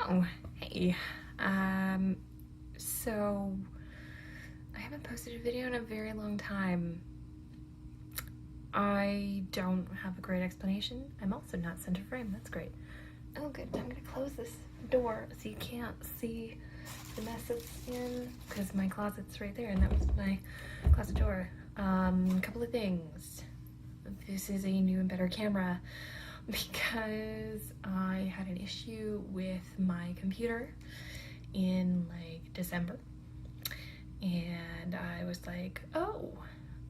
Oh, hey. So I haven't posted a video in a very long time. I don't have a great explanation. I'm also not center frame. That's great. Oh, good. I'm gonna close this door so you can't see the mess that's in, because my closet's right there, and that was my closet door. A couple of things. This is a new and better camera because I had an issue with my computer in like December, and I was like, oh,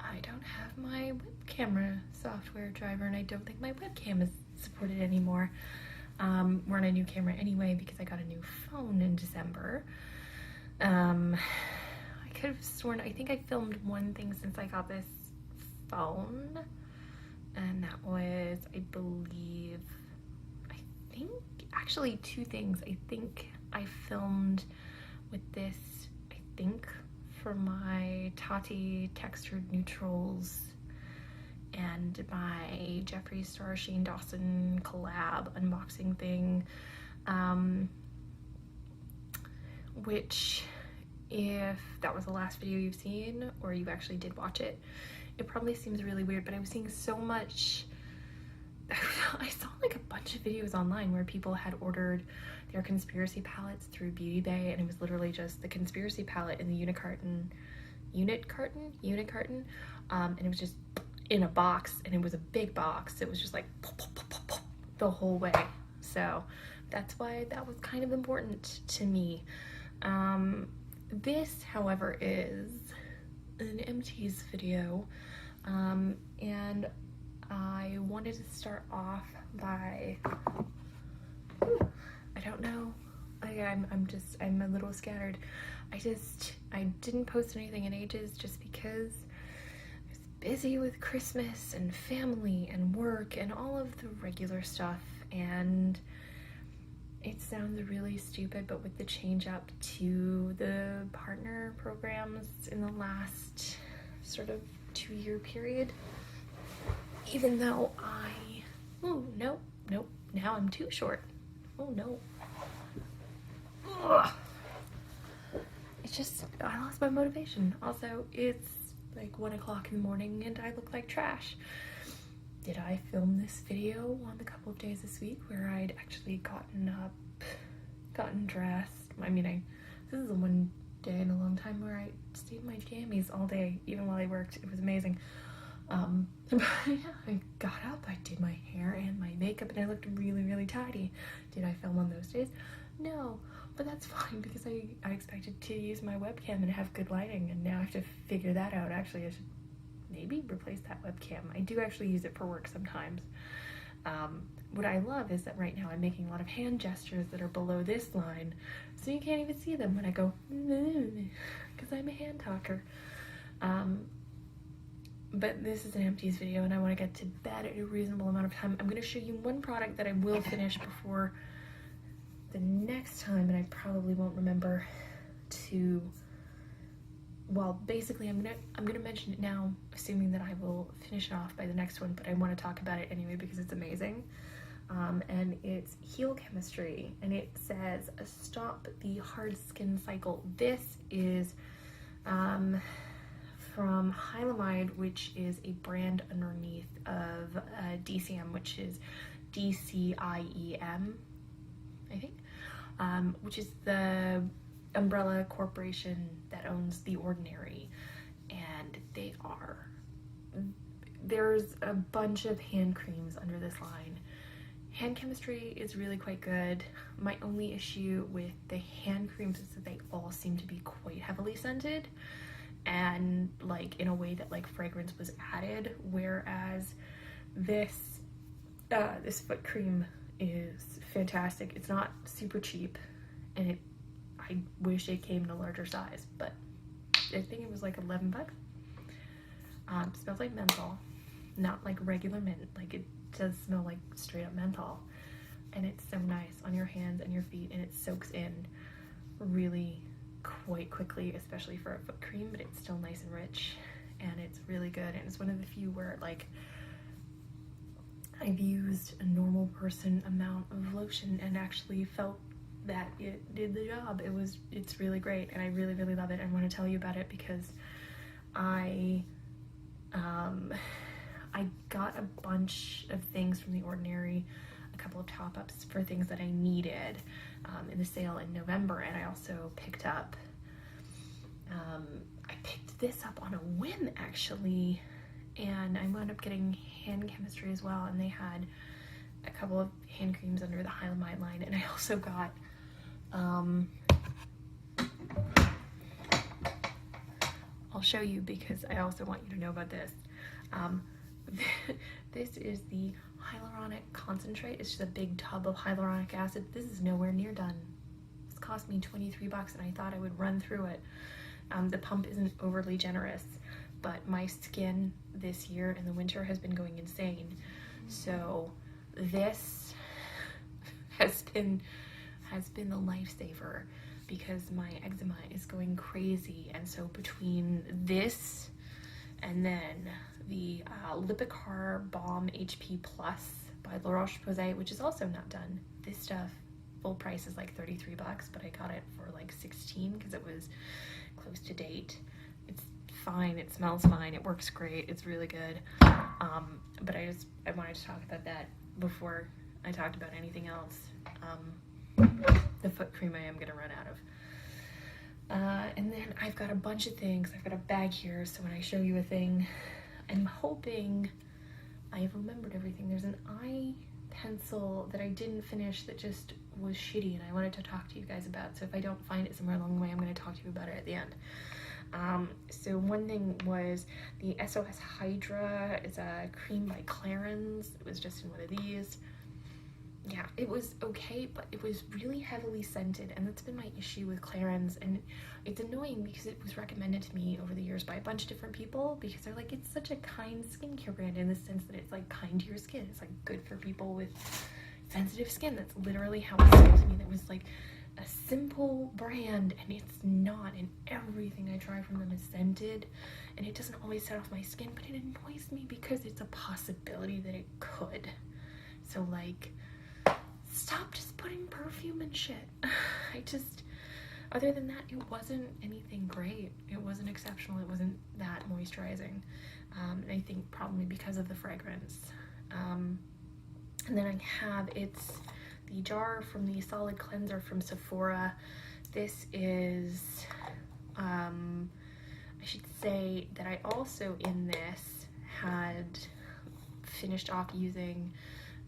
I don't have my web camera software driver, and I don't think my webcam is supported anymore. We're on a new camera anyway because I got a new phone in December. I could have sworn, I think I filmed one thing since I got this phone, and that was, I think, actually two things. I think I filmed with this, I think, for my Tati textured neutrals and my Jeffree Star Shane Dawson collab unboxing thing, which, if that was the last video you've seen, or you actually did watch it, it probably seems really weird, but I was seeing so much, I saw like a bunch of videos online where people had ordered their conspiracy palettes through Beauty Bay, and it was literally just the conspiracy palette in the unit carton, and it was just in a box, and it was a big box. It was just like pop, pop, pop, pop, pop, the whole way. So that's why that was kind of important to me. This, however, is an Empties video, and I wanted to start off by, I don't know, I'm a little scattered. I didn't post anything in ages just because I was busy with Christmas and family and work and all of the regular stuff, and it sounds really stupid, but with the change up to the partner programs in the last sort of 2-year period, even though nope, now I'm too short. Oh no. Ugh. It's just, I lost my motivation. Also, it's like 1 o'clock in the morning and I look like trash. Did I film this video on the couple of days this week where I'd actually gotten up, gotten dressed? I mean, this is the one day in a long time where I stayed in my jammies all day, even while I worked. It was amazing. But yeah, I got up, I did my hair and my makeup, and I looked really, really tidy. Did I film on those days? No, but that's fine because I expected to use my webcam and have good lighting, and now I have to figure that out. Actually, I should maybe replace that webcam. I do actually use it for work sometimes. What I love is that right now I'm making a lot of hand gestures that are below this line, so you can't even see them when I go, because I'm a hand talker. But this is an Empties video, and I want to get to bed at a reasonable amount of time. I'm going to show you one product that I will finish before the next time, and I probably won't remember to, well, basically I'm gonna mention it now, assuming that I will finish it off by the next one, but I want to talk about it anyway because it's amazing. And it's Heal Chemistry, and it says stop the hard skin cycle. This is from Hylamide, which is a brand underneath of DCM, which is DCIEM, I think, which is the umbrella corporation that owns The Ordinary, and there's a bunch of hand creams under this line. Hand Chemistry is really quite good. My only issue with the hand creams is that they all seem to be quite heavily scented, and like in a way that like fragrance was added, whereas this foot cream is fantastic. It's not super cheap, and I wish it came in a larger size, but I think it was like 11 bucks. Smells like menthol, not like regular mint. Like, it does smell like straight up menthol, and it's so nice on your hands and your feet, and it soaks in really quite quickly, especially for a foot cream, but it's still nice and rich, and it's really good. And it's one of the few where like I've used a normal person amount of lotion and actually felt that it did the job. It's really great, and I really, really love it. I want to tell you about it because I got a bunch of things from The Ordinary, a couple of top-ups for things that I needed in the sale in November, and I also picked up, I picked this up on a whim actually, and I wound up getting hand chemistry as well, and they had a couple of hand creams under the Hylamide line, and I also got I'll show you because I also want you to know about this. This is the hyaluronic concentrate. It's just a big tub of hyaluronic acid. This is nowhere near done. This cost me $23 and I thought I would run through it. The pump isn't overly generous, but my skin this year in the winter has been going insane. So this has been the lifesaver because my eczema is going crazy. And so between this and then the Lipicar Balm HP Plus by La Roche-Posay, which is also not done. This stuff, full price is like $33, but I got it for like 16 because it was close to date. It's fine, it smells fine, it works great, it's really good. But I wanted to talk about that before I talked about anything else. The foot cream I am gonna run out of. And then I've got a bunch of things. I've got a bag here, so when I show you a thing, I'm hoping I've remembered everything. There's an eye pencil that I didn't finish that just was shitty, and I wanted to talk to you guys about. So if I don't find it somewhere along the way, I'm going to talk to you about it at the end. So one thing was the SOS Hydra. It's a cream by Clarins. It was just in one of these. Yeah, it was okay, but it was really heavily scented, and that's been my issue with Clarins, and it's annoying because it was recommended to me over the years by a bunch of different people because they're like, it's such a kind skincare brand in the sense that it's like kind to your skin. It's like good for people with sensitive skin. That's literally how it sold to me. That was like a simple brand, and it's not, and everything I try from them is scented, and it doesn't always set off my skin, but it annoys me because it's a possibility that it could. So like, stop just putting perfume and shit. Other than that, it wasn't anything great. It wasn't exceptional. It wasn't that moisturizing. And I think probably because of the fragrance. And then I have, it's the jar from the Solid Cleanser from Sephora. This is, I should say that I also in this had finished off using,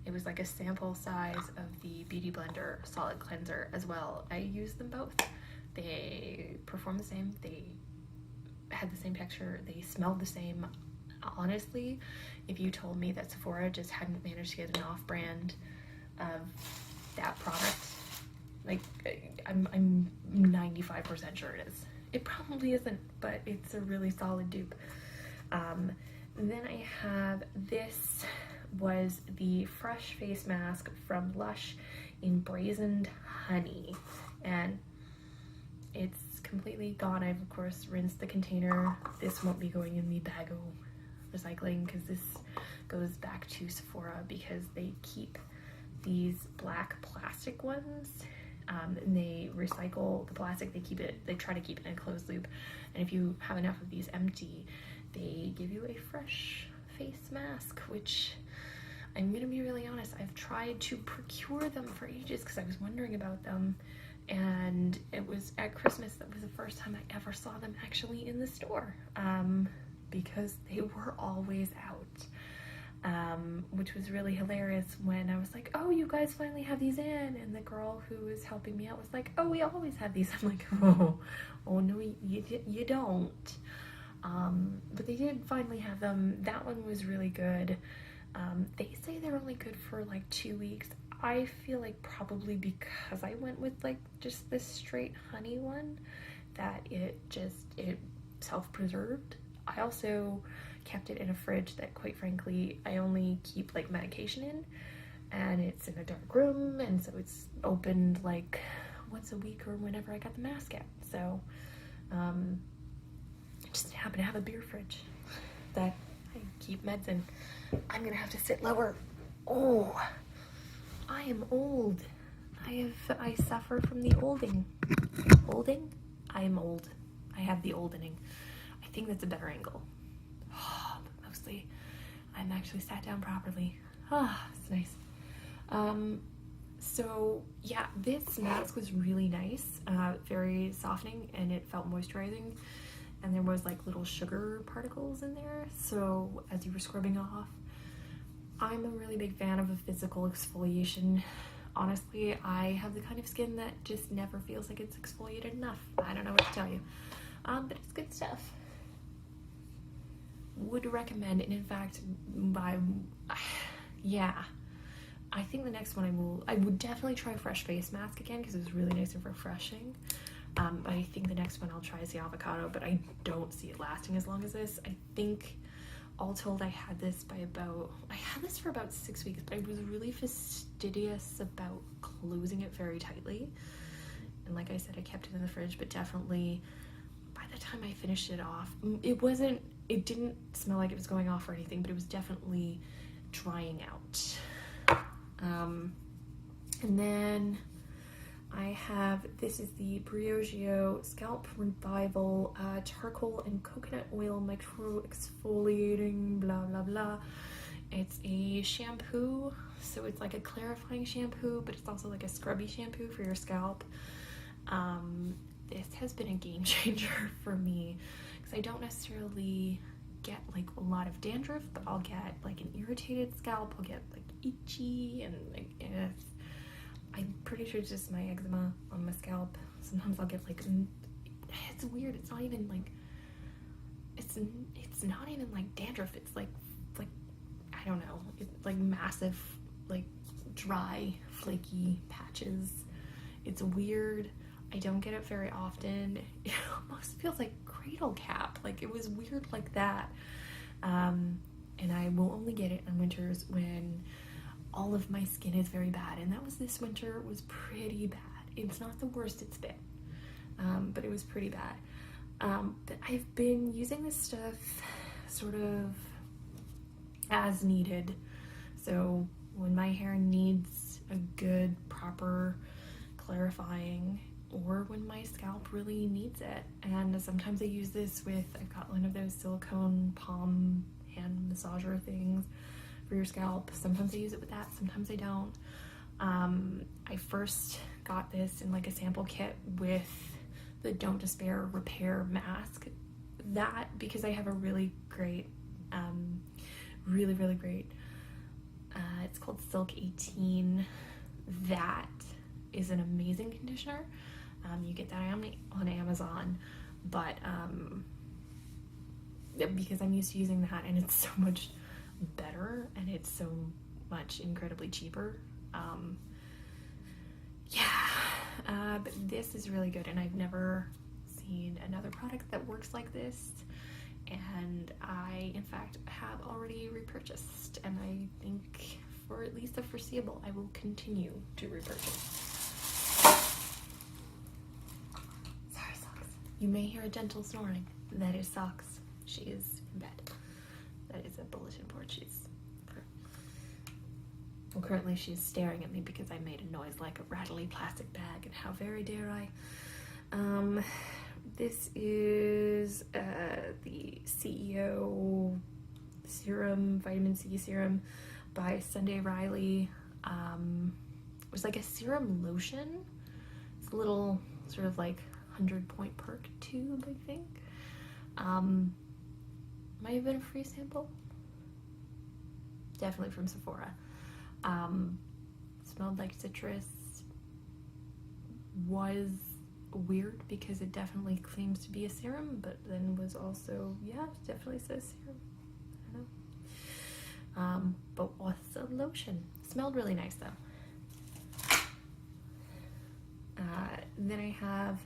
it was like a sample size of the Beauty Blender Solid Cleanser as well. I used them both. They performed the same. They had the same texture. They smelled the same. Honestly, if you told me that Sephora just hadn't managed to get an off-brand of that product, like I'm 95% sure it is. It probably isn't, but it's a really solid dupe. Then I have this. Was the Fresh Face Mask from Lush in Brazened Honey, and it's completely gone. I've of course rinsed the container. This won't be going in the bag of recycling because this goes back to Sephora because they keep these black plastic ones, and they recycle the plastic. They try to keep it in a closed loop, and if you have enough of these empty, they give you a fresh face mask, which I'm gonna be really honest, I've tried to procure them for ages because I was wondering about them, and it was at Christmas that was the first time I ever saw them actually in the store, because they were always out, which was really hilarious when I was like, oh, you guys finally have these in, and the girl who was helping me out was like, oh, we always have these. I'm like, oh no, you don't. But they did finally have them. That one was really good. They say they're only good for like 2 weeks. I feel like probably because I went with like just this straight honey one, that it self-preserved. I also kept it in a fridge that quite frankly I only keep like medication in, and it's in a dark room, and so it's opened like once a week or whenever I got the mask out. So I just happen to have a beer fridge that I keep meds in. I'm gonna have to sit lower. Oh, I am old. I suffer from the olding. Olding? I am old. I have the oldening. I think that's a better angle. But mostly, I'm actually sat down properly. It's nice. So yeah, this mask was really nice, very softening, and it felt moisturizing, and there was like little sugar particles in there, so as you were scrubbing off, I'm a really big fan of a physical exfoliation. Honestly, I have the kind of skin that just never feels like it's exfoliated enough. I don't know what to tell you, but it's good stuff. Would recommend, and in fact, yeah, I think the next one I would definitely try Fresh Face Mask again because it was really nice and refreshing. I think the next one I'll try is the avocado, but I don't see it lasting as long as this. I think all told I had this for about 6 weeks, but I was really fastidious about closing it very tightly. And like I said, I kept it in the fridge, but definitely by the time I finished it off, it didn't smell like it was going off or anything, but it was definitely drying out. And then this is the Briogeo Scalp Revival Charcoal and Coconut Oil Micro Exfoliating blah blah blah. It's a shampoo, so it's like a clarifying shampoo, but it's also like a scrubby shampoo for your scalp. This has been a game changer for me because I don't necessarily get like a lot of dandruff, but I'll get like an irritated scalp, I'll get like itchy, and like I'm pretty sure it's just my eczema on my scalp. Sometimes I'll get like, it's weird, it's not even like, it's not even like dandruff, it's like I don't know, it's like massive, like dry, flaky patches. It's weird. I don't get it very often. It almost feels like cradle cap. Like it was weird like that. And I will only get it in winters when all of my skin is very bad. And that was this winter. It was pretty bad. It's not the worst it's been, but it was pretty bad. But I've been using this stuff sort of as needed. So when my hair needs a good, proper clarifying, or when my scalp really needs it. And sometimes I use this I've got one of those silicone palm hand massager things for your scalp. Sometimes I use it with that, sometimes I don't. I first got this in like a sample kit with the Don't Despair Repair Mask. That, because I have a really great, really great, it's called Silk 18. That is an amazing conditioner. You get that on Amazon, but because I'm used to using that, and it's so much better, and it's so much incredibly cheaper. But this is really good, and I've never seen another product that works like this, and I in fact have already repurchased, and I think for at least the foreseeable I will continue to repurchase. Sorry, Socks. You may hear a gentle snoring. That is Socks. She is in bed. That is a bulletin board. Currently she's staring at me because I made a noise like a rattly plastic bag, and how very dare I. This is the CEO serum, vitamin C serum by Sunday Riley. It was like a serum lotion. It's a little sort of like 100-point perk tube, I think. Might have been a free sample. Definitely from Sephora. Smelled like citrus. Was weird because it definitely claims to be a serum, but then was also, yeah, it definitely says serum. I don't know. But was a lotion. Smelled really nice though. Then I have,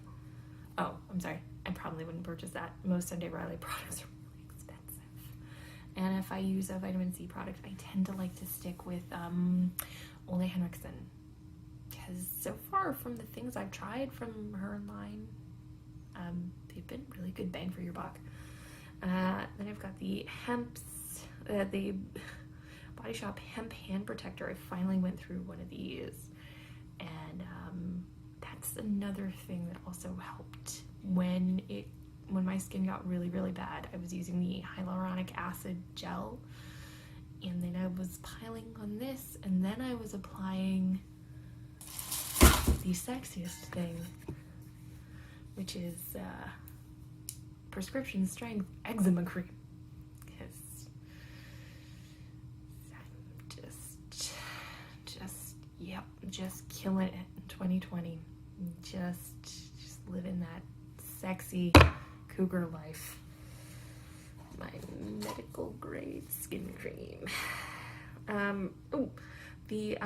oh, I'm sorry, I probably wouldn't purchase that. Most Sunday Riley products are really expensive. And if I use a vitamin C product, I tend to like to stick with Ole Henriksen. Because so far from the things I've tried from her line, they've been really good bang for your buck. Then I've got the the Body Shop Hemp Hand Protector. I finally went through one of these, And that's another thing that also helped when my skin got really, really bad. I was using the hyaluronic acid gel, and then I was piling on this, and then I was applying the sexiest thing, which is prescription strength eczema cream, because I'm just killing it in 2020. Just living that sexy cougar life. My medical grade skin cream. The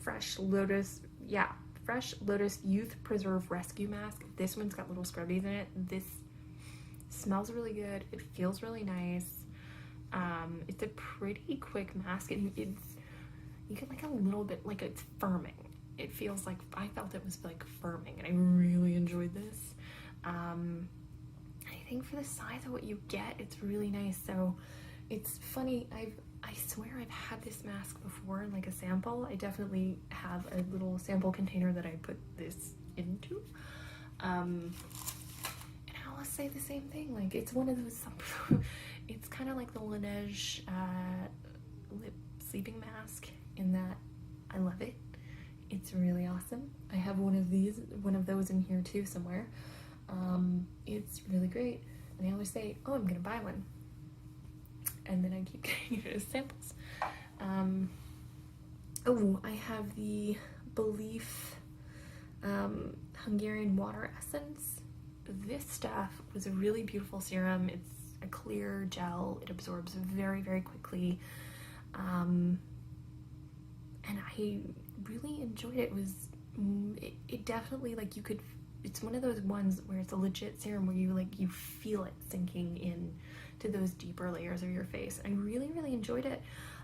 Fresh Lotus Youth Preserve Rescue Mask. This one's got little scrubbies in it. This smells really good. It feels really nice. It's a pretty quick mask, and you get like a little bit, like it's firming. It feels like, I felt it was like firming, and I really enjoyed this. I think for the size of what you get, it's really nice. So it's funny, I swear I've had this mask before in like a sample. I definitely have a little sample container that I put this into. And I always say the same thing, like it's one of those, it's kind of like the Laneige lip sleeping mask in that I love it. It's really awesome. I have one of those in here too somewhere. It's really great. And I always say, oh, I'm gonna buy one. And then I keep getting it as samples. I have the Belief Hungarian Water Essence. This stuff was a really beautiful serum. It's a clear gel. It absorbs very, very quickly. And I really enjoyed it. It definitely, like, it's one of those ones where it's a legit serum where you feel it sinking in to those deeper layers of your face. I really, really enjoyed it.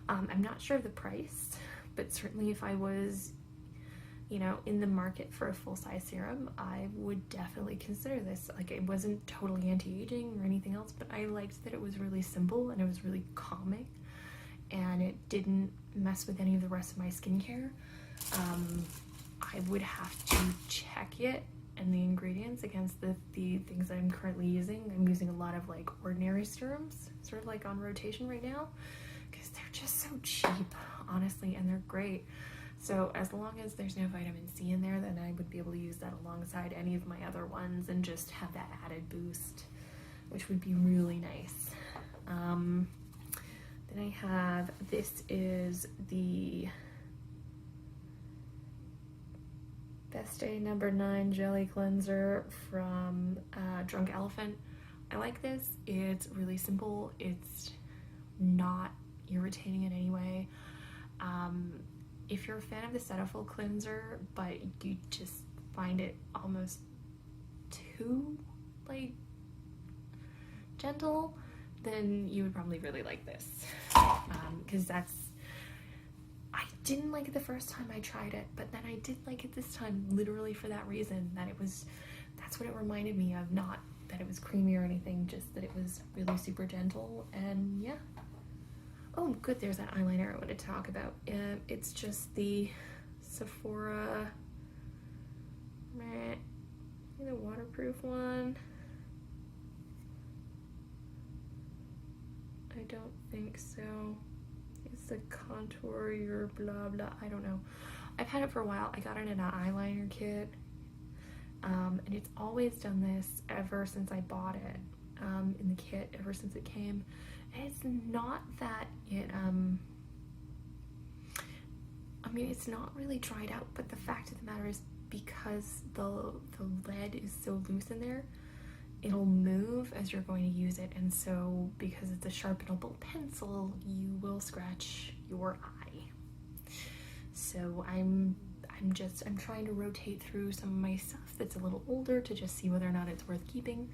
I'm not sure of the price, but certainly if I was, in the market for a full-size serum, I would definitely consider this. Like, it wasn't totally anti-aging or anything else, but I liked that it was really simple and it was really calming, and it didn't mess with any of the rest of my skincare. I would have to check it and the ingredients against the things that I'm currently using. I'm using a lot of like ordinary serums, sort of like on rotation right now, because they're just so cheap, honestly, and they're great. So as long as there's no vitamin C in there, then I would be able to use that alongside any of my other ones and just have that added boost, which would be really nice. Then I have, this is the Best Day No. 9 Jelly Cleanser from Drunk Elephant. I like this. It's really simple. It's not irritating in any way. If you're a fan of the Cetaphil cleanser, but you just find it almost too, like, gentle, then you would probably really like this. Because I didn't like it the first time I tried it, but then I did like it this time, literally for that reason, that's what it reminded me of. Not that it was creamy or anything, just that it was really super gentle, and yeah. Oh, good, there's that eyeliner I wanted to talk about. It's just the Sephora, the waterproof one. I don't think so. It's the Contour Your blah blah, I don't know. I've had it for a while. I got it in an eyeliner kit, and it's always done this ever since I bought it, in the kit, ever since it came. And it's not that it, it's not really dried out, but the fact of the matter is, because the lead is so loose in there, it'll move as you're going to use it, and so because it's a sharpenable pencil, you will scratch your eye. So I'm trying to rotate through some of my stuff that's a little older to just see whether or not it's worth keeping.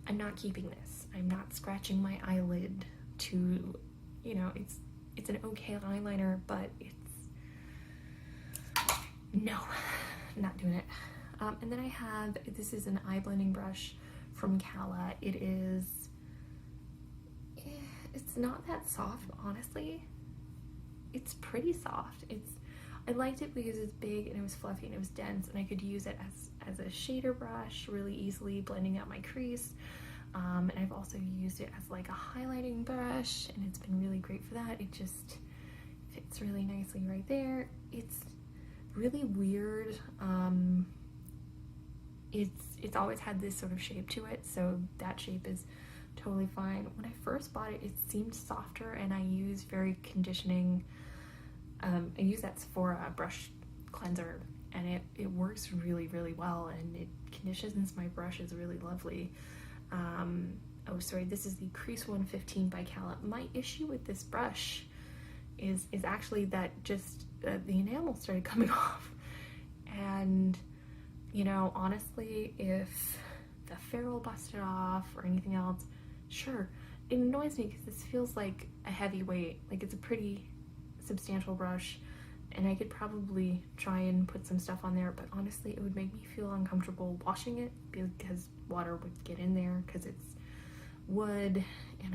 I'm not keeping this. I'm not scratching my eyelid to, it's an okay eyeliner, but no, not doing it. And then I have, this is an eye blending brush from Cala. It's not that soft, honestly. It's pretty soft. I liked it because it's big and it was fluffy and it was dense, and I could use it as a shader brush really easily, blending out my crease. And I've also used it as like a highlighting brush, and it's been really great for that. It just fits really nicely right there. It's really weird. It's always had this sort of shape to it, so that shape is totally fine. When I first bought it, it seemed softer, and I use very conditioning. I use that Sephora brush cleanser, and it works really, really well, and it conditions my brushes really lovely. Oh, sorry, this is the Crease 115 by Callum. My issue with this brush is actually that just the enamel started coming off, and you know, honestly, if the ferrule busted off or anything else, sure, it annoys me because this feels like a heavy weight. Like, it's a pretty substantial brush, and I could probably try and put some stuff on there, but honestly, it would make me feel uncomfortable washing it because water would get in there because it's wood, and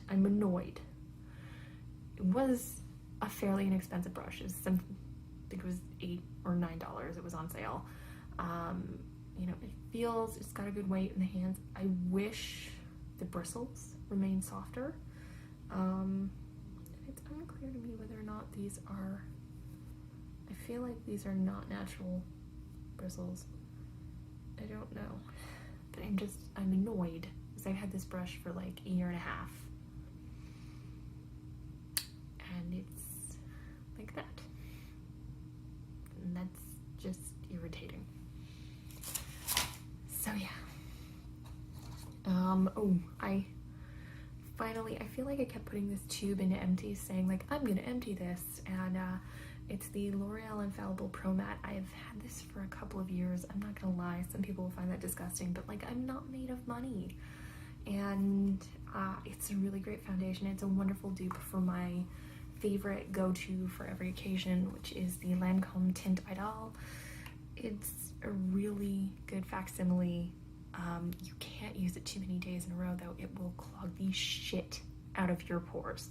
I'm annoyed. It was a fairly inexpensive brush. I think it was $8 or $9. It was on sale. You know, it's got a good weight in the hands. I wish the bristles remain softer. It's unclear to me whether or not these are, I feel like these are not natural bristles. I don't know, but I'm annoyed because I've had this brush for like a year and a half, and it's like that, and that's just irritating. So yeah. I feel like I kept putting this tube into Empties, saying like, I'm gonna empty this, and it's the L'Oreal Infallible Pro Matte. I've had this for a couple of years. I'm not gonna lie, some people will find that disgusting, but like, I'm not made of money, and it's a really great foundation. It's a wonderful dupe for my favorite go-to for every occasion, which is the Lancome Tint Idol. It's a really good facsimile. You can't use it too many days in a row, though. It will clog the shit out of your pores.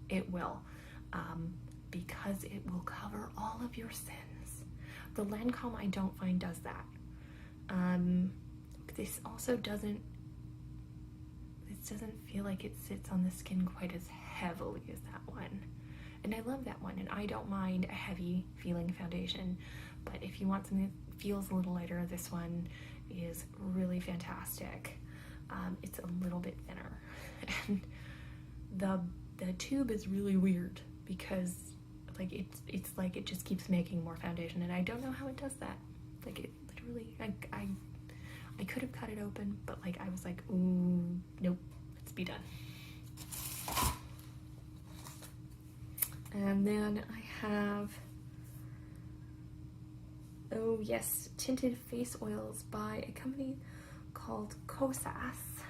It will, because it will cover all of your sins. The Lancome, I don't find, does that. This also doesn't feel like it sits on the skin quite as heavily as that one. And I love that one, and I don't mind a heavy feeling foundation, but if you want something that feels a little lighter, this one is really fantastic. It's a little bit thinner, and the tube is really weird because like it's like it just keeps making more foundation, and I don't know how it does that. Like, it literally, I could have cut it open, but like I was like, ooh, nope, let's be done. And then I have, oh yes, tinted face oils by a company called Kosas.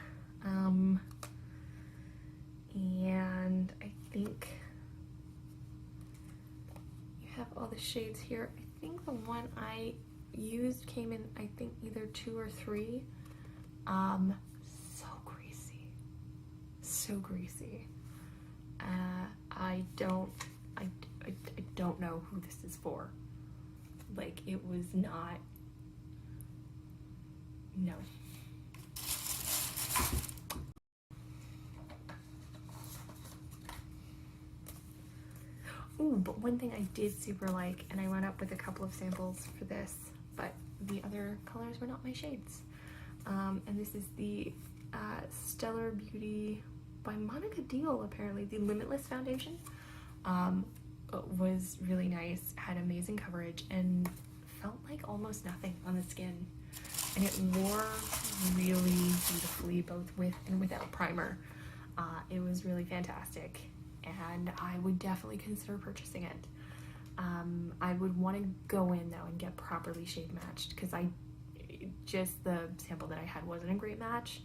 And I think you have all the shades here. I think the one I used came in, I think, either 2 or 3. So greasy. So greasy. I don't know who this is for. Like, it was not, no. Ooh, but one thing I did super like, and I went up with a couple of samples for this, but the other colors were not my shades. And this is the Stellar Beauty by Monica Deal, apparently, the Limitless Foundation. Was really nice, had amazing coverage, and felt like almost nothing on the skin. And it wore really beautifully, both with and without primer. It was really fantastic, and I would definitely consider purchasing it. I would want to go in though and get properly shade matched, because just the sample that I had wasn't a great match.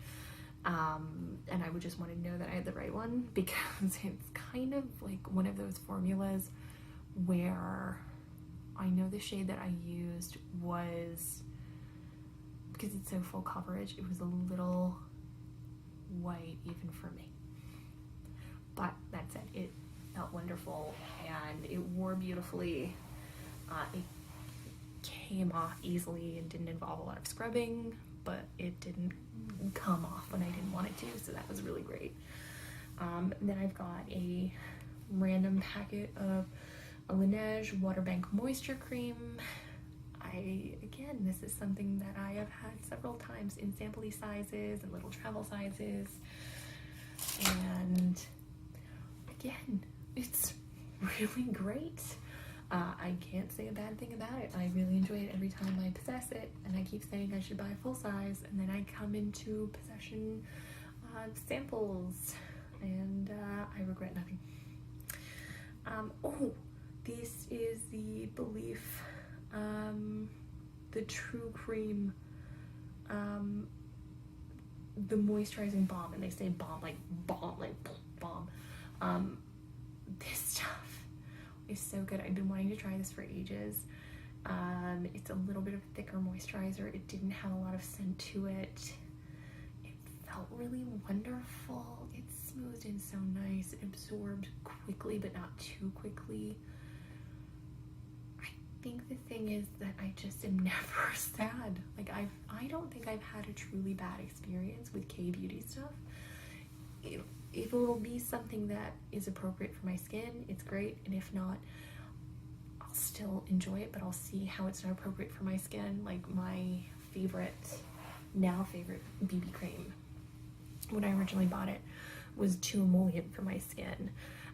And I would just want to know that I had the right one, because it's kind of like one of those formulas where I know the shade that I used was, because it's so full coverage, it was a little white even for me. But that said, it felt wonderful and it wore beautifully. It came off easily and didn't involve a lot of scrubbing, but it didn't come off when I didn't want it to, so that was really great. Then I've got a random packet of a Laneige Water Bank Moisture Cream. Again, this is something that I have had several times in sample sizes and little travel sizes, and again, it's really great. I can't say a bad thing about it. I really enjoy it every time I possess it, and I keep saying I should buy full size, and then I come into possession of samples, and I regret nothing. Oh, this is the Belief, the True Cream, the moisturizing balm, and they say balm like balm, like balm. This stuff is so good. I've been wanting to try this for ages. It's a little bit of a thicker moisturizer. It didn't have a lot of scent to it. It felt really wonderful. It smoothed in so nice. It absorbed quickly, but not too quickly. I think the thing is that I just am never sad. Like I don't think I've had a truly bad experience with K-beauty stuff. If it will be something that is appropriate for my skin, it's great, and if not, I'll still enjoy it, but I'll see how it's not appropriate for my skin. Like my now favorite BB cream, when I originally bought it, was too emollient for my skin,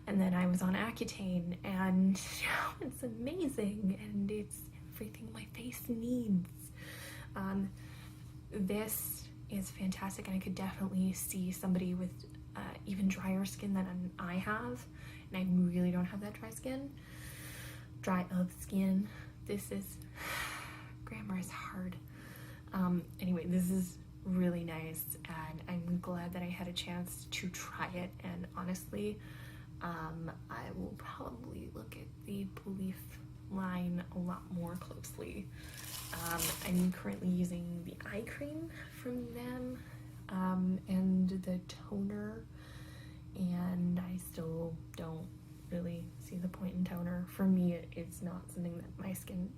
and then I was on Accutane, and now it's amazing, and it's everything my face needs. This is fantastic, and I could definitely see somebody with even drier skin than I have, and I really don't have that dry of skin. This is, grammar is hard. Anyway, this is really nice, and I'm glad that I had a chance to try it, and honestly, I will probably look at the Belief line a lot more closely. I'm currently using the eye cream from them, and the toner, and I still don't really see the point in toner. For me, it's not something that my skin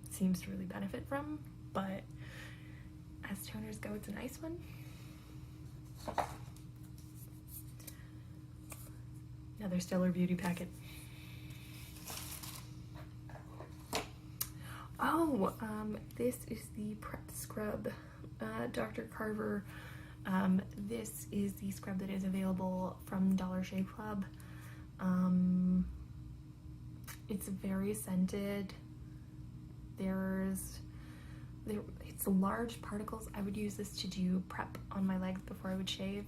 seems to really benefit from, but as toners go, it's a nice one. Another Stellar Beauty packet. Oh, this is the Prep Scrub, Dr. Carver. This is the scrub that is available from Dollar Shave Club. It's very scented. It's large particles. I would use this to do prep on my legs before I would shave.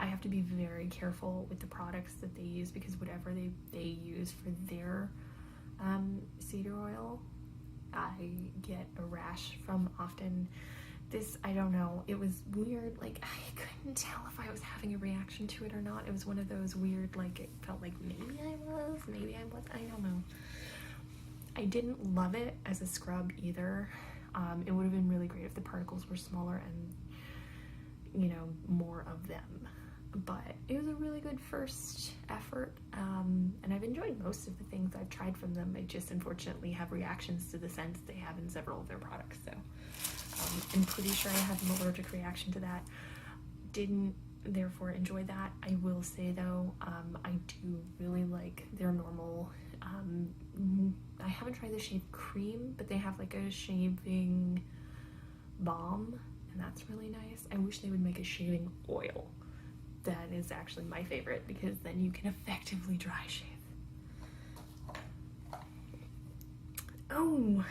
I have to be very careful with the products that they use, because whatever they use for their cedar oil, I get a rash from often. This, I don't know, it was weird. Like, I couldn't tell if I was having a reaction to it or not. It was one of those weird, like, it felt like maybe I was, maybe I was, I don't know. I didn't love it as a scrub either. It would have been really great if the particles were smaller and, you know, more of them. But it was a really good first effort, and I've enjoyed most of the things I've tried from them. I just unfortunately have reactions to the scents they have in several of their products, so I'm pretty sure I had an allergic reaction to that. Didn't therefore enjoy that. I will say though, I do really like their normal, I haven't tried the shave cream, but they have like a shaving balm, and that's really nice. I wish they would make a shaving oil. That is actually my favorite, because then you can effectively dry shave. Oh,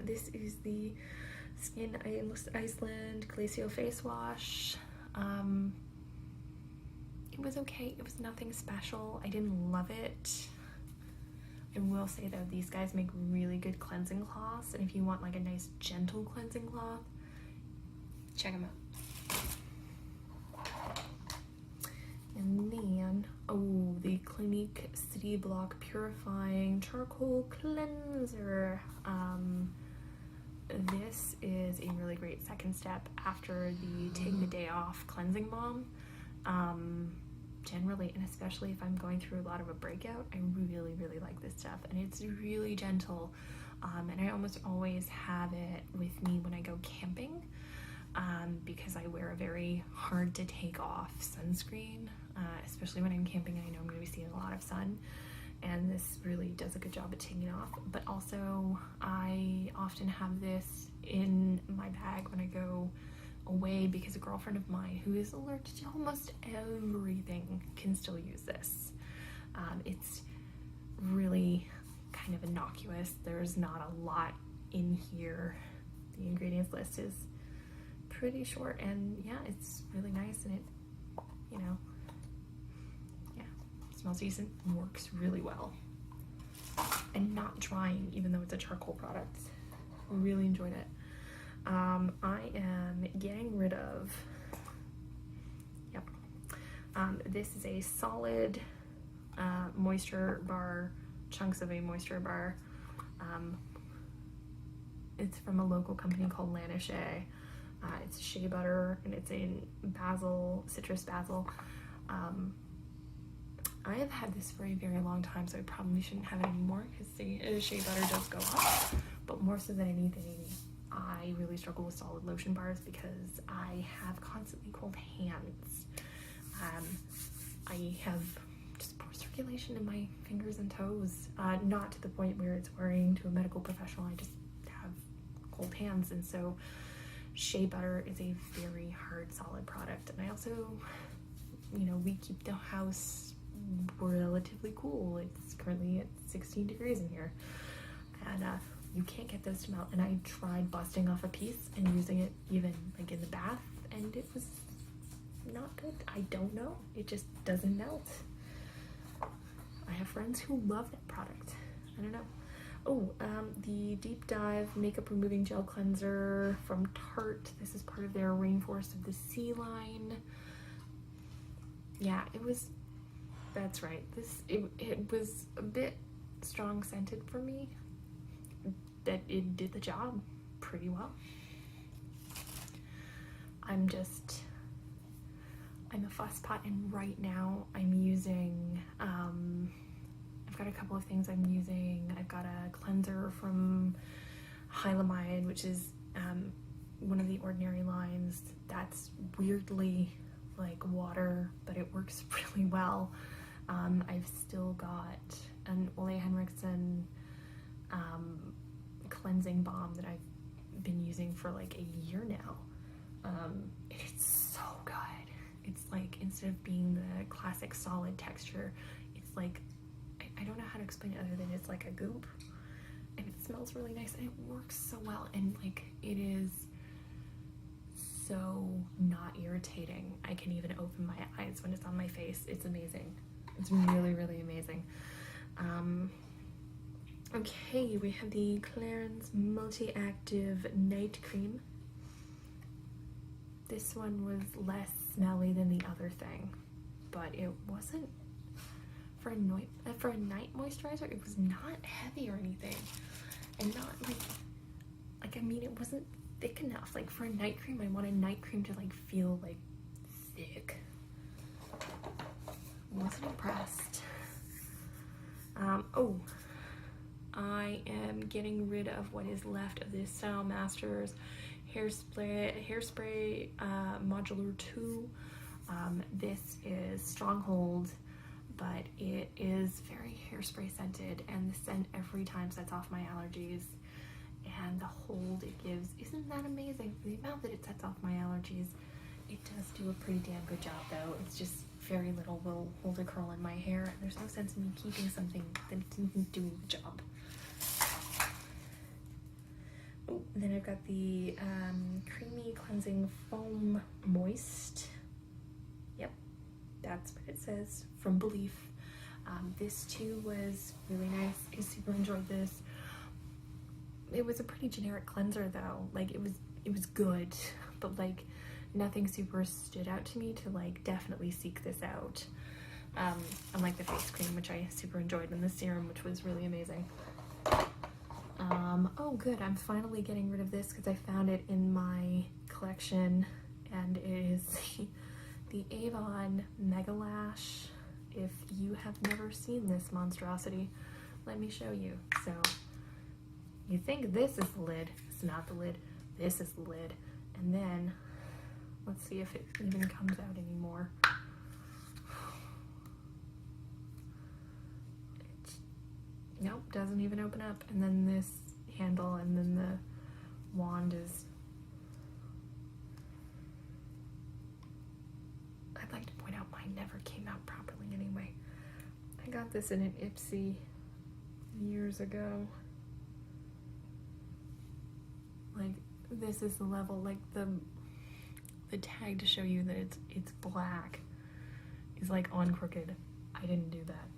this is the Skin Iceland Glacio Face Wash. It was okay. It was nothing special. I didn't love it. I will say though, these guys make really good cleansing cloths, and if you want like a nice gentle cleansing cloth, check them out. And then, oh, the Clinique City Block Purifying Charcoal Cleanser. This is a really great second step after the Take the Day Off cleansing balm. generally, and especially if I'm going through a lot of a breakout, I really, really like this stuff. And it's really gentle. And I almost always have it with me when I go camping, because I wear a very hard to take off sunscreen, especially when I'm camping and I know I'm going to be seeing a lot of sun. And this really does a good job at taking it off. But also, I often have this in my bag when I go away because a girlfriend of mine who is allergic to almost everything can still use this. It's really kind of innocuous. There's not a lot in here. The ingredients list is pretty short, and yeah, it's really nice, and it, you know, yeah, smells decent, works really well, and not drying even though it's a charcoal product. Really enjoyed it. I am getting rid of, yep, this is a solid moisture bar, chunks of a moisture bar. It's from a local company called Lanishay. It's shea butter, and it's in basil, citrus basil. I have had this for a very long time, so I probably shouldn't have it anymore because the shea butter does go up. But more so than anything, I really struggle with solid lotion bars because I have constantly cold hands. I have just poor circulation in my fingers and toes. Not to the point where it's worrying to a medical professional. I just have cold hands, and so shea butter is a very hard, solid product. And I also, you know, we keep the house relatively cool. It's currently at 16 degrees in here, and you can't get those to melt. And I tried busting off a piece and using it even like in the bath, and it was not good. I don't know, it just doesn't melt. I have friends who love that product. I don't know. Oh, the Deep Dive Makeup Removing Gel Cleanser from Tarte. This is part of their Rainforest of the Sea line. Yeah, it was, that's right. It was a bit strong scented for me, that it did the job pretty well. I'm a fuss pot, and right now I'm using, I've got a couple of things I'm using. I've got a cleanser from Hylamide, which is one of the Ordinary lines. That's weirdly like water, but it works really well. I've still got an Ole Henriksen cleansing balm that I've been using for like a year now. It's so good. It's like, instead of being the classic solid texture, it's like, I don't know how to explain it other than it's like a goop, and it smells really nice, and it works so well, and like, it is so not irritating. I can even open my eyes when it's on my face. It's amazing. It's really, really amazing. Okay, we have the Clarins Multi-Active Night Cream. This one was less smelly than the other thing, but it wasn't, for a night moisturizer, it was not heavy or anything, and not like I mean, it wasn't thick enough. Like, for a night cream, I want a night cream to like feel like thick. Wasn't impressed. Oh, I am getting rid of what is left of this Style Masters hairspray modular 2. This is Stronghold, but it is very hairspray scented, and the scent every time sets off my allergies, and the hold it gives isn't that amazing. For the amount that it sets off my allergies, it does do a pretty damn good job, though. It's just very little will hold a curl in my hair, and there's no sense in me keeping something that isn't doing the job. Oh, then I've got the Creamy Cleansing Foam Moist. Yep, that's what it says, from Belief. This too was really nice. I super enjoyed this. It was a pretty generic cleanser though. Like, it was good, but like nothing super stood out to me to like definitely seek this out. Unlike the face cream, which I super enjoyed, and the serum, which was really amazing. Oh good, I'm finally getting rid of this because I found it in my collection, and it is the Avon Mega Lash. If you have never seen this monstrosity, let me show you. So you think this is the lid. It's not the lid. This is the lid. And then let's see if it even comes out anymore. Nope, doesn't even open up. And then this handle, and then the wand is... I'd like to point out mine never came out properly anyway. I got this in an Ipsy years ago. Like, this is the level, like the tag to show you that it's black is like on crooked. I didn't do that.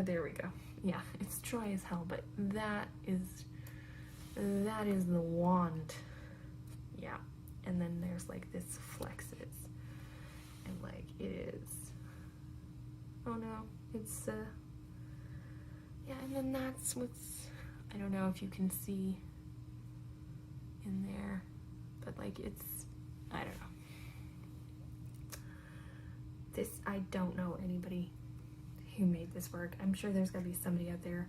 There we go. Yeah, it's dry as hell, but that is the wand. Yeah, and then there's like this flexes, and like it is. Oh no, it's yeah, and then that's what's. I don't know if you can see in there, but like it's. I don't know. This I don't know anybody who made this work. I'm sure there's gotta be somebody out there.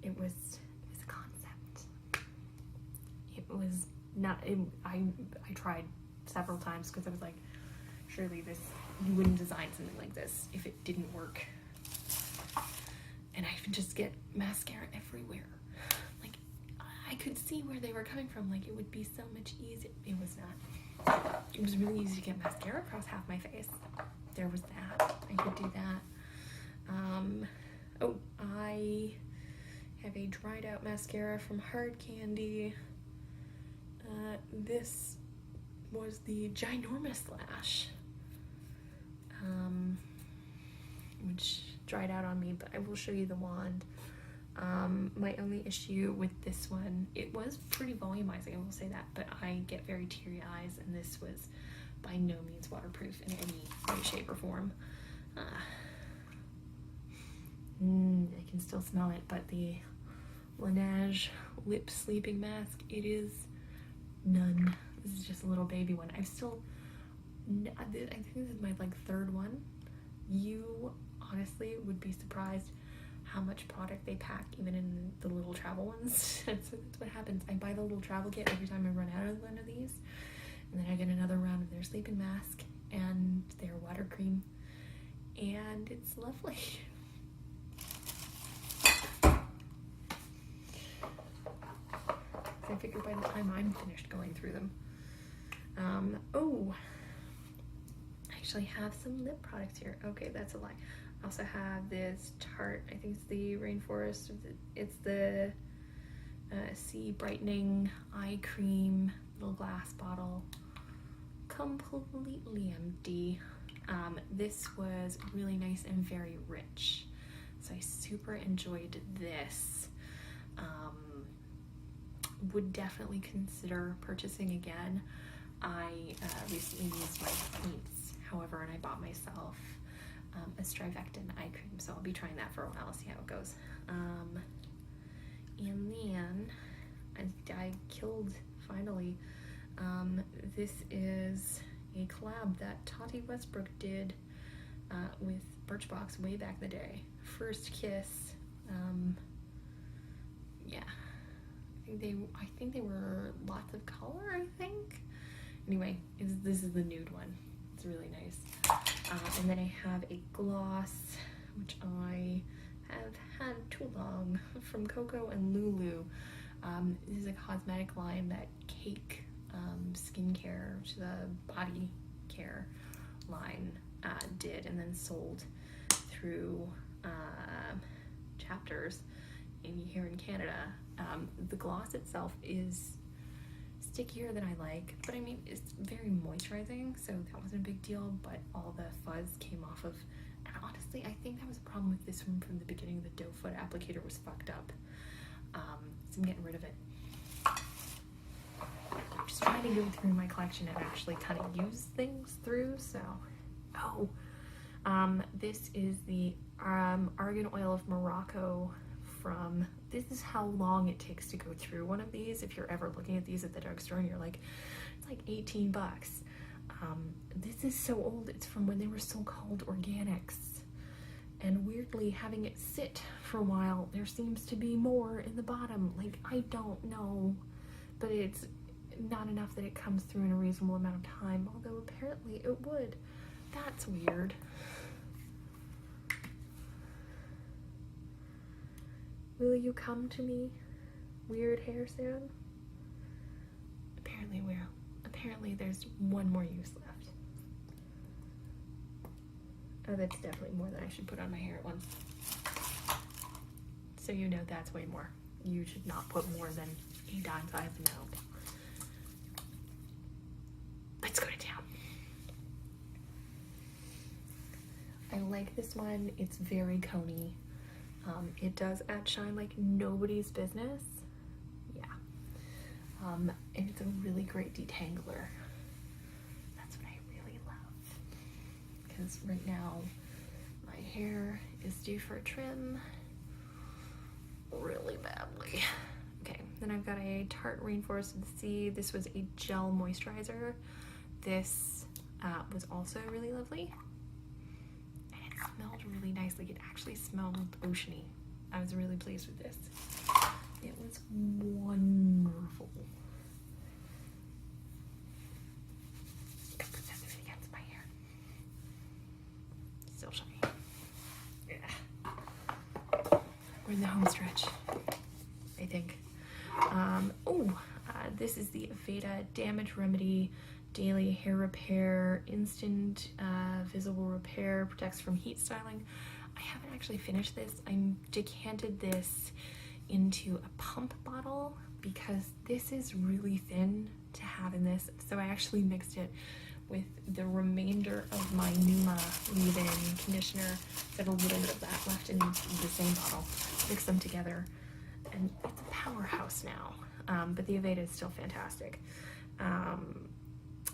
It was a concept. It was not, I tried several times because I was like, surely you wouldn't design something like this if it didn't work. And I would just get mascara everywhere. Like, I could see where they were coming from. Like, it would be so much easier. It was not. It was really easy to get mascara across half my face. There was that. I could do that. Oh, I have a dried out mascara from Hard Candy. This was the Ginormous Lash, which dried out on me, but I will show you the wand. My only issue with this one, it was pretty volumizing, I will say that, but I get very teary eyes, and this was by no means waterproof in any way, shape, or form. I can still smell it, but the Laneige lip sleeping mask, it is none. This is just a little baby one. I think this is my like third one. You honestly would be surprised how much product they pack even in the little travel ones. So that's what happens. I buy the little travel kit every time I run out of one of these, and then I get another round of their sleeping mask and their water cream, and it's lovely. I figure by the time I'm finished going through them. Oh, I actually have some lip products here. Okay, that's a lie. I also have this Tarte, I think it's the Rainforest, it's the Sea Brightening Eye Cream, little glass bottle, completely empty. This was really nice and very rich, so I super enjoyed this. Would definitely consider purchasing again. I recently used my points, however, and I bought myself a Strivectin eye cream, so I'll be trying that for a while, see how it goes. And then I killed, finally, this is a collab that Tati Westbrook did with Birchbox way back in the day. First Kiss, yeah. I think they were lots of color, I think. Anyway, this is the nude one. It's really nice. And then I have a gloss, which I have had too long, from Coco and Lulu. This is a cosmetic line that Cake Skincare, which is a body care line, did and then sold through Chapters here in Canada. The gloss itself is stickier than I like, but I mean, it's very moisturizing, so that wasn't a big deal, but all the fuzz came off of, and honestly, I think that was a problem with this one from the beginning. The doe foot applicator was fucked up, so I'm getting rid of it. I'm just trying to go through my collection and actually kind of use things through, so, this is the Argan Oil of Morocco from, this is how long it takes to go through one of these. If you're ever looking at these at the drugstore and you're like, it's like 18 bucks. This is so old. It's from when they were still called organics. And weirdly, having it sit for a while, there seems to be more in the bottom. Like, I don't know, but it's not enough that it comes through in a reasonable amount of time, although apparently it would. That's weird. Will you come to me, weird hair soon? Apparently will. Apparently there's one more use left. Oh, that's definitely more than I should put on my hair at once. So you know that's way more. You should not put more than a dime-sized amount. Let's go to town. I like this one. It's very coney. It does add shine like nobody's business. Yeah. And it's a really great detangler. That's what I really love. Because right now, my hair is due for a trim really badly. Okay, then I've got a Tarte Rainforest of the Sea. This was a gel moisturizer. This was also really lovely. And it smelled really nice. Like, it actually smelled oceany. I was really pleased with this. It was wonderful. Put that through against my hair. Still shiny. Yeah. We're in the home stretch, I think. This is the Aveda Damage Remedy Daily Hair Repair Instant Visible Repair, protects from heat styling. I haven't actually finished this. I decanted this into a pump bottle because this is really thin to have in this, so I actually mixed it with the remainder of my Numa leave-in conditioner. Got a little bit of that left in the same bottle. Mix them together, and it's a powerhouse now. But the Aveda is still fantastic.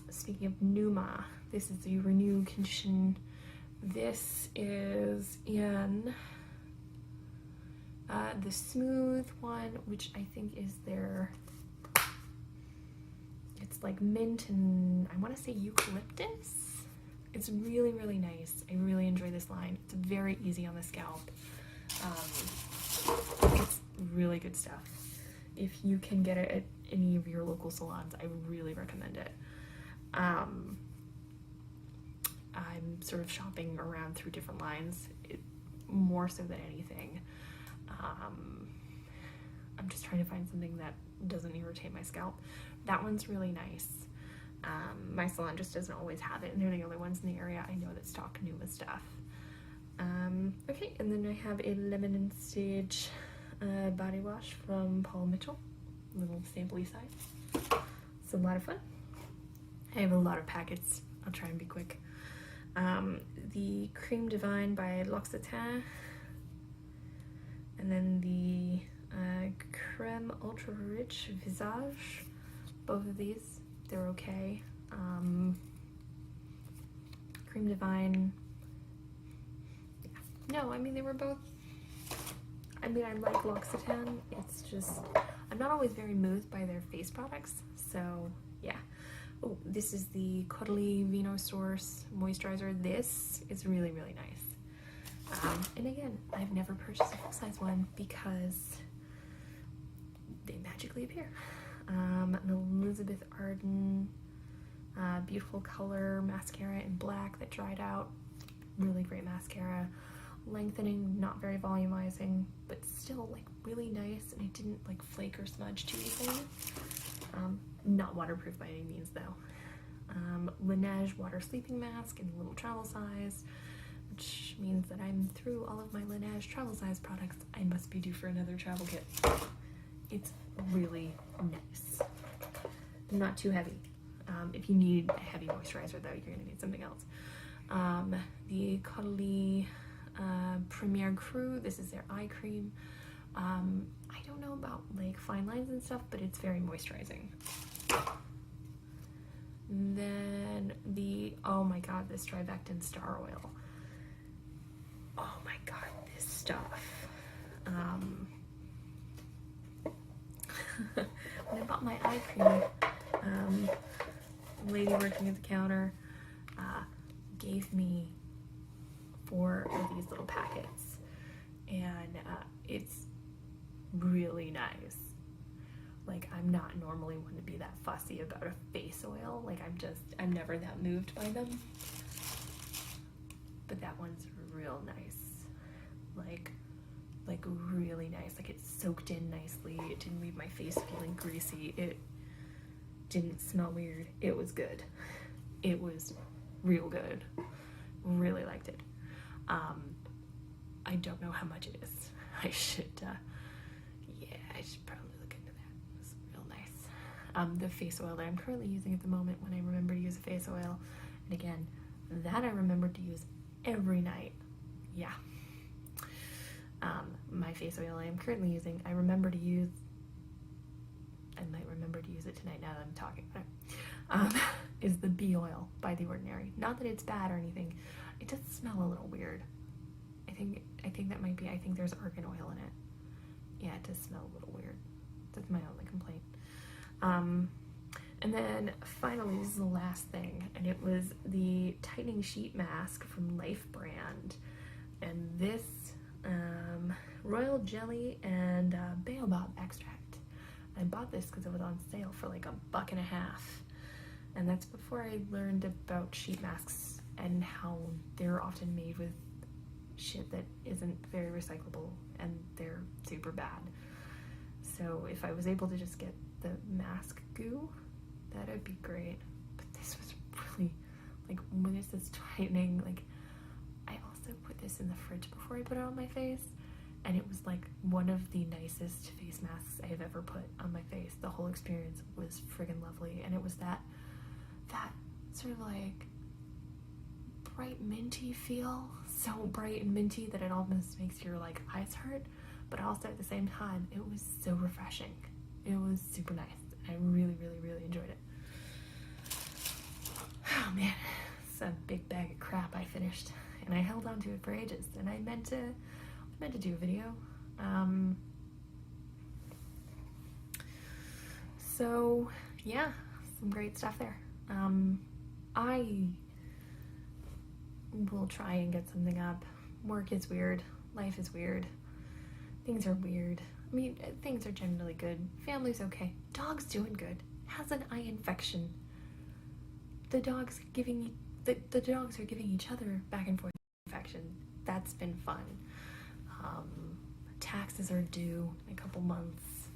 Speaking of Numa, this is the Renew Condition. This is in the smooth one, which I think is their, it's like mint and I want to say eucalyptus. It's really, really nice. I really enjoy this line. It's very easy on the scalp. It's really good stuff. If you can get it at any of your local salons, I really recommend it. I'm sort of shopping around through different lines, more so than anything. I'm just trying to find something that doesn't irritate my scalp. That one's really nice. My salon just doesn't always have it, and they're the only ones in the area I know that stock Numa stuff. Okay, and then I have a Lemon and Sage body wash from Paul Mitchell, little sample size. It's a lot of fun. I have a lot of packets. I'll try and be quick. The Creme Divine by L'Occitane, and then the Creme Ultra Rich Visage. Both of these, they're okay. Creme Divine, yeah. No, I mean, they were both, I mean, I like L'Occitane. It's just, I'm not always very moved by their face products, so yeah. Oh, this is the Cuddly Vino Source Moisturizer. This is really, really nice. And again, I've never purchased a full-size one because they magically appear. An Elizabeth Arden Beautiful Color Mascara in black that dried out. Really great mascara. Lengthening, not very volumizing, but still like really nice, and it didn't like flake or smudge too easily. Not waterproof by any means though. Laneige Water Sleeping Mask in a little travel size, which means that I'm through all of my Laneige travel size products. I must be due for another travel kit. It's really nice. Not too heavy. If you need a heavy moisturizer though, you're gonna need something else. The Cuddly Premier Crew, this is their eye cream. I don't know about like fine lines and stuff, but it's very moisturizing. And then the, oh my god, this Trivectin Star Oil. Oh my god, this stuff. my eye cream. Lady working at the counter gave me 4 of these little packets, and it's really nice. Like, I'm not normally one to be that fussy about a face oil. Like, I'm never that moved by them. But that one's real nice. Like really nice. Like, it soaked in nicely. It didn't leave my face feeling greasy. It didn't smell weird. It was good. It was real good. Really liked it. I don't know how much it is. I should probably look into that. It's real nice. The face oil that I'm currently using at the moment, when I remember to use a face oil, and again, that I remembered to use every night. Yeah. My face oil I am currently using, I might remember to use it tonight now that I'm talking about it, is the bee oil by The Ordinary. Not that it's bad or anything. It does smell a little weird. I think that might be, I think there's argan oil in it. Yeah, it does smell a little weird. That's my only complaint. And then finally, this is the last thing, and it was the tightening sheet mask from Life brand. And this royal jelly and baobab extract. I bought this because it was on sale for like $1.50, and that's before I learned about sheet masks and how they're often made with shit that isn't very recyclable, and they're super bad. So if I was able to just get the mask goo, that'd be great. But this was really, like, when it says tightening, like, I also put this in the fridge before I put it on my face, and it was like one of the nicest face masks I have ever put on my face. The whole experience was friggin' lovely, and it was that sort of like bright minty feel, so bright and minty that it almost makes your like eyes hurt, but also at the same time it was so refreshing. It was super nice. I really, really, really enjoyed it. Oh man, it's a big bag of crap I finished, and I held on to it for ages, and I meant to do a video. So yeah, some great stuff there. I will try and get something up. Work is weird. Life is weird. Things are weird. I mean, things are generally good. Family's okay. Dog's doing good. Has an eye infection. The dogs are giving each other back and forth infection. That's been fun. Taxes are due in a couple months.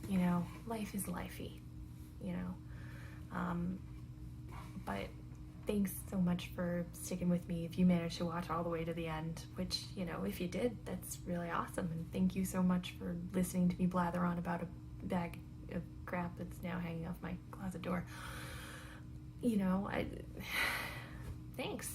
You know, life is lifey. You know, but thanks so much for sticking with me. If you managed to watch all the way to the end, which, you know, if you did, that's really awesome. And thank you so much for listening to me blather on about a bag of crap that's now hanging off my closet door. You know, thanks.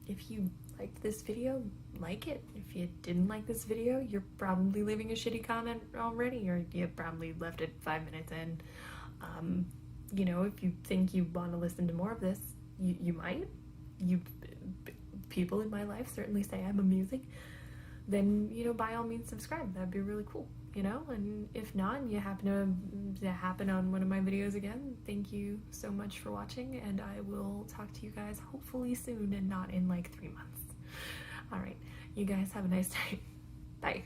If you liked this video, like it. If you didn't like this video, you're probably leaving a shitty comment already, or you probably left it 5 minutes in. You know, if you think you want to listen to more of this, you might. People in my life certainly say I'm amusing. Then, you know, by all means subscribe. That'd be really cool, you know? And if not, and you happen to happen on one of my videos again, thank you so much for watching, and I will talk to you guys hopefully soon and not in like 3 months. All right, you guys have a nice day. Bye.